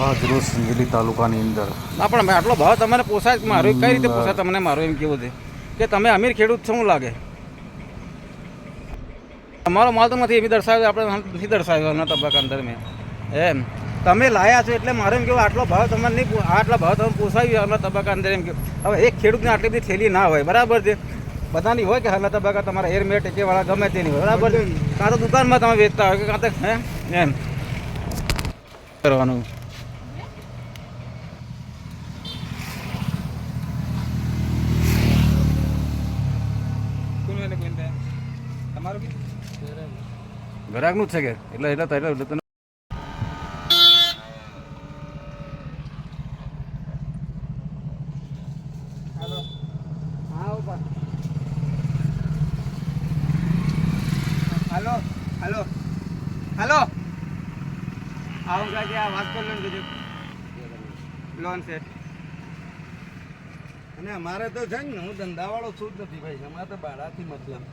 આજરોજ સંજેલી તાલુકાની અંદર ના પણ આટલો ભાવ તમને પોસાય મારો કઈ રીતે પોસાય તમને મારો એમ કેવું છે કે તમે અમીર ખેડૂત છો શું લાગે તમારો માલ તો નથી એવી દર્શાવ્યો આપણે નથી દર્શાવ્યો એના તબક્કા અંદર મેં એમ તમે લાયા છો એટલે મારે એમ કેવું આટલો ભાવ તમને નહીં આટલા ભાવ તમે પોસાવ્યો એમના તબક્કા અંદર એમ કે હવે એક ખેડૂતને આટલી બધી થેલી ના હોય બરાબર છે બધાની હોય કે હાલના તબક્કા તમારા એરમેટ ટેકેવાળા ગમે તેની હોય બરાબર છે કાં તો દુકાનમાં તમે વેચતા હોય કે કાં તો હે એમ કરવાનું તમારું ગ્રાહકનું જ છે કે એટલે હાલો હાલો હાલો આવું કાંઈ આ વાત કરી લો ને બીજું લોન છે અને અમારે તો છે ને હું ધંધાવાળો છું જ નથી ભાઈ અમારે તો ભાડાથી મતલબ